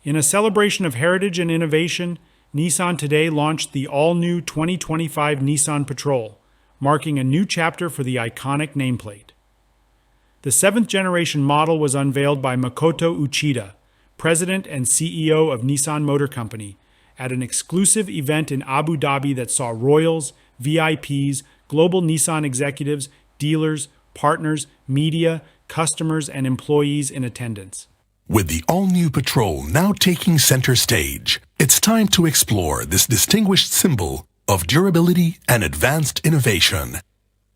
In a celebration of heritage and innovation, Nissan today launched the all-new 2025 Nissan Patrol, marking a new chapter for the iconic nameplate. The 7th-generation model was unveiled by Makoto Uchida, President and CEO of Nissan Motor Company, at an exclusive event in Abu Dhabi that saw royals, VIPs, global Nissan executives, dealers, partners, media, customers, and employees in attendance. With the all-new Patrol now taking center stage, it's time to explore this distinguished symbol of durability and advanced innovation.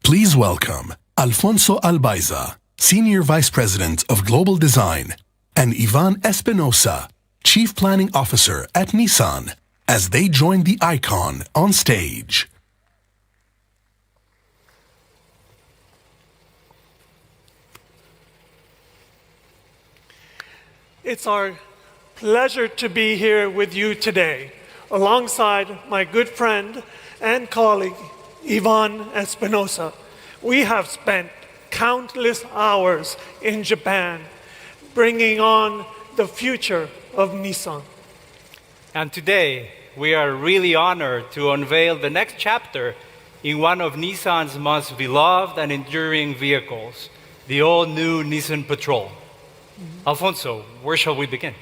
Please welcome Alfonso Albaiza, Senior Vice President of Global Design, and Ivan Espinosa, Chief Planning Officer at Nissan, as they join the icon on stage. It's our pleasure to be here with you today, alongside my good friend and colleague, Ivan Espinosa. We have spent countless hours in Japan, bringing on the future of Nissan. And today, we are really honored to unveil the next chapter in one of Nissan's most beloved and enduring vehicles, the all-new Nissan Patrol. Alfonso, where shall we begin?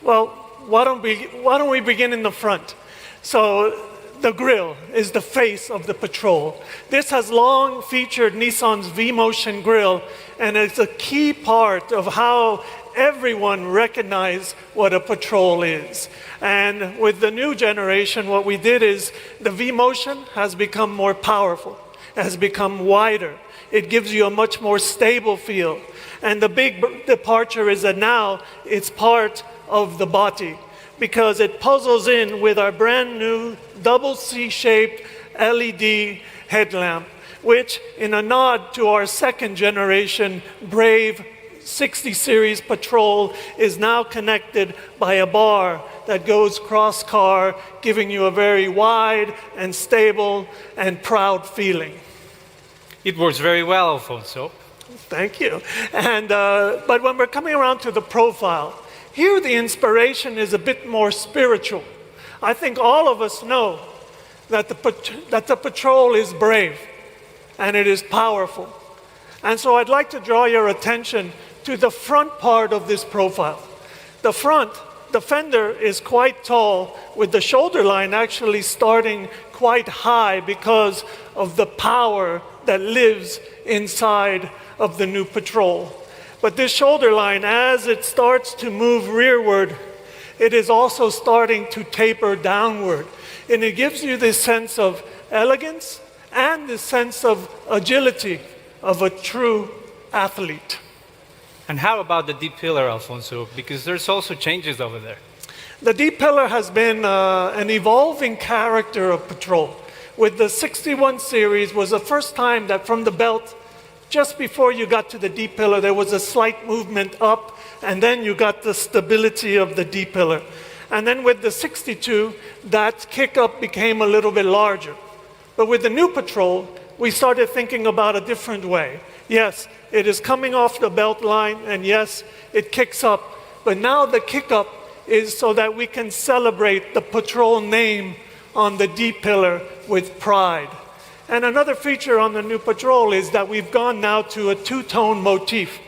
Well, why don't we begin in the front? So the grille is the face of the Patrol. This has long featured Nissan's V-Motion grille, and it's a key part of how everyone recognizes what a Patrol is. And with the new generation, what we did is the V-Motion has become more powerful, has become wider. It gives you a much more stable feel. And the big departure is that now it's part of the body, because it puzzles in with our brand new double C-shaped LED headlamp, which, in a nod to our 2nd generation Brave 60 Series Patrol, is now connected by a bar that goes cross-car, giving you a very wide and stable and proud feeling. It works very well, Alfonso. Thank you. And, but when we're coming around to the profile, here the inspiration is a bit more spiritual. I think all of us know that the Patrol is brave and it is powerful. And so I'd like to draw your attention to the front part of this profile. The front, the fender is quite tall, with the shoulder line actually starting quite high because of the power that lives inside of the new Patrol. But this shoulder line, as it starts to move rearward, it is also starting to taper downward. And it gives you this sense of elegance and this sense of agility of a true athlete. And how about the deep pillar, Alfonso? Because there's also changes over there. The deep pillar has been an evolving character of Patrol. With the 61 series was the first time that from the belt, just before you got to the deep pillar, there was a slight movement up, and then you got the stability of the deep pillar. And then with the 62, that kick up became a little bit larger. But with the new Patrol, we started thinking about a different way. Yes, it is coming off the belt line, and yes, it kicks up. But now the kick up is so that we can celebrate the Patrol name on the deep pillar with pride. And another feature on the new Patrol is that we've gone now to a two-tone motif.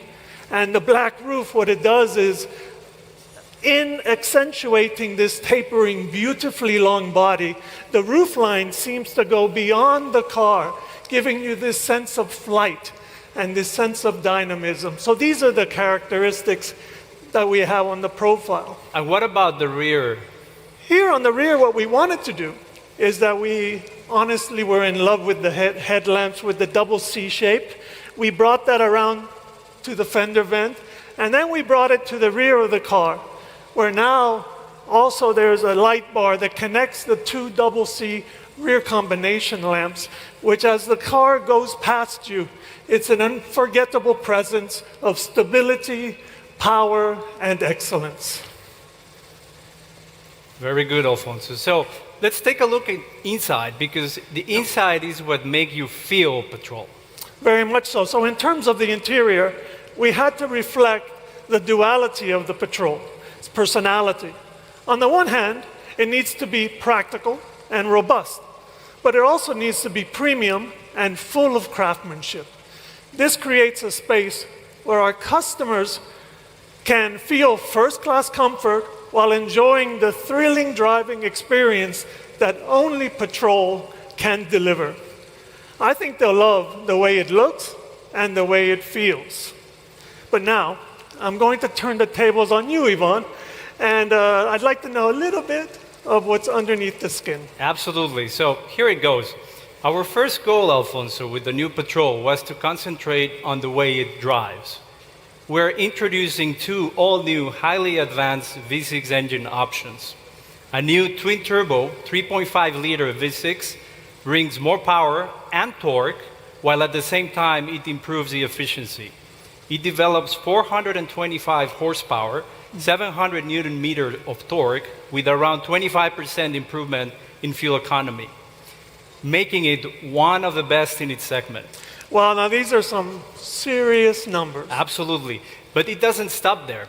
And the black roof, what it does is, in accentuating this tapering, beautifully long body, the roof line seems to go beyond the car, giving you this sense of flight and this sense of dynamism. So these are the characteristics that we have on the profile. And what about the rear? Here on the rear, what we wanted to do is that we honestly were in love with the headlamps with the double C shape. We brought that around to the fender vent, and then we brought it to the rear of the car, where now also there's a light bar that connects the two double C rear combination lamps, which as the car goes past you, it's an unforgettable presence of stability, power, and excellence. Very good, Alfonso. So let's take a look at inside, because the inside is what makes you feel Patrol. Very much so. So in terms of the interior, we had to reflect the duality of the Patrol. its personality. On the one hand, it needs to be practical and robust, but it also needs to be premium and full of craftsmanship. This creates a space where our customers can feel first-class comfort while enjoying the thrilling driving experience that only Patrol can deliver. I think they'll love the way it looks and the way it feels. But now, I'm going to turn the tables on you, Yvonne, and I'd like to know a little bit of what's underneath the skin. Absolutely. So here it goes. Our first goal, Alfonso, with the new Patrol was to concentrate on the way it drives. We're introducing two all-new, highly advanced V6 engine options. A new twin-turbo 3.5-liter V6 brings more power and torque, while at the same time it improves the efficiency. It develops 425 horsepower, 700 Newton meters of torque, with around 25% improvement in fuel economy, making it one of the best in its segment. Well, now these are some serious numbers. Absolutely. But it doesn't stop there.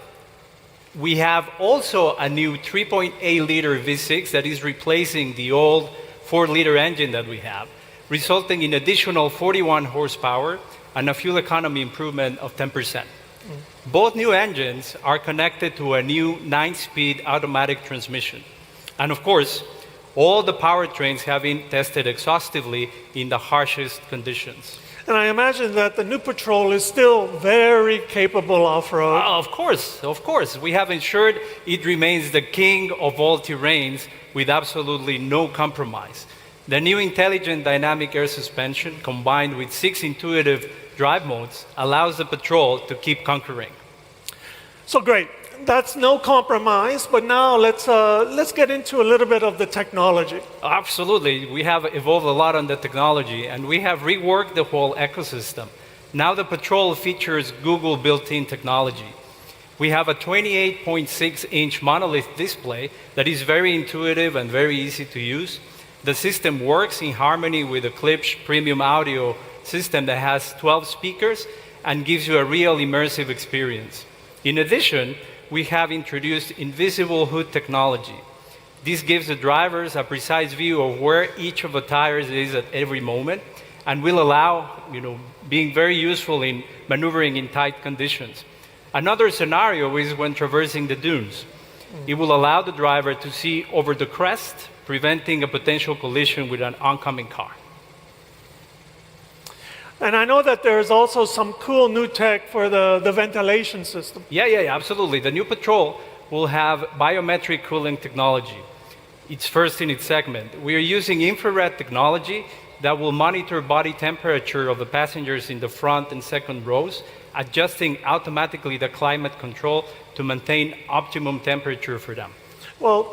We have also a new 3.8-liter V6 that is replacing the old 4-liter engine that we have, resulting in additional 41 horsepower and a fuel economy improvement of 10%. Both new engines are connected to a new 9-speed automatic transmission. And of course, all the powertrains have been tested exhaustively in the harshest conditions. And I imagine that the new Patrol is still very capable off-road. Of course. We have ensured it remains the king of all terrains with absolutely no compromise. The new intelligent dynamic air suspension, combined with 6 intuitive drive modes, allows the Patrol to keep conquering. So great. That's no compromise, but now let's get into a little bit of the technology. Absolutely. We have evolved a lot on the technology, and we have reworked the whole ecosystem. Now the Patrol features Google built-in technology. We have a 28.6-inch monolith display that is very intuitive and very easy to use. The system works in harmony with the Klipsch Premium Audio System that has 12 speakers and gives you a real immersive experience. In addition, we have introduced invisible hood technology. This gives the drivers a precise view of where each of the tires is at every moment and will allow, being very useful in maneuvering in tight conditions. Another scenario is when traversing the dunes. It will allow the driver to see over the crest, preventing a potential collision with an oncoming car. And I know that there's also some cool new tech for the ventilation system. Yeah, absolutely. The new Patrol will have biometric cooling technology. It's first in its segment. We are using infrared technology that will monitor body temperature of the passengers in the front and second rows, adjusting automatically the climate control to maintain optimum temperature for them. Well,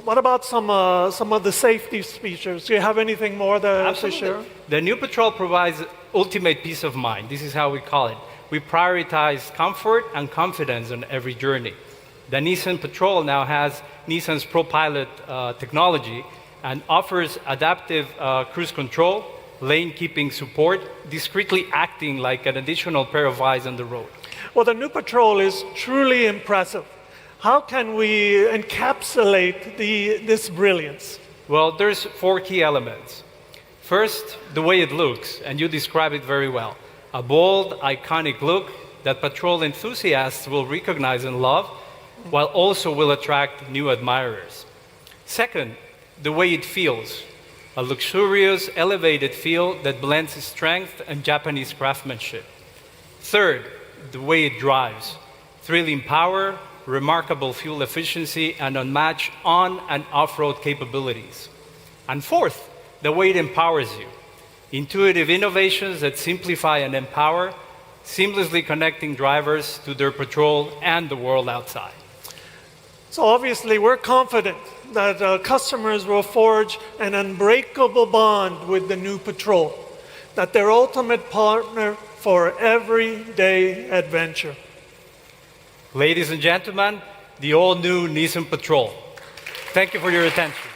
what about some of the safety features? Do you have anything more to share? The new Patrol provides ultimate peace of mind. This is how we call it. We prioritize comfort and confidence on every journey. The Nissan Patrol now has Nissan's ProPILOT technology and offers adaptive cruise control, lane keeping support, discreetly acting like an additional pair of eyes on the road. Well, the new Patrol is truly impressive. How can we encapsulate this brilliance? Well, there's 4 key elements. First, the way it looks, and you describe it very well. A bold, iconic look that Patrol enthusiasts will recognize and love, while also will attract new admirers. Second, the way it feels. A luxurious, elevated feel that blends strength and Japanese craftsmanship. Third, the way it drives. Thrilling power, remarkable fuel efficiency, and unmatched on- and off-road capabilities. And fourth, the way it empowers you. Intuitive innovations that simplify and empower, seamlessly connecting drivers to their Patrol and the world outside. So obviously, we're confident that customers will forge an unbreakable bond with the new Patrol, that their ultimate partner for everyday adventure. Ladies and gentlemen, the all-new Nissan Patrol. Thank you for your attention.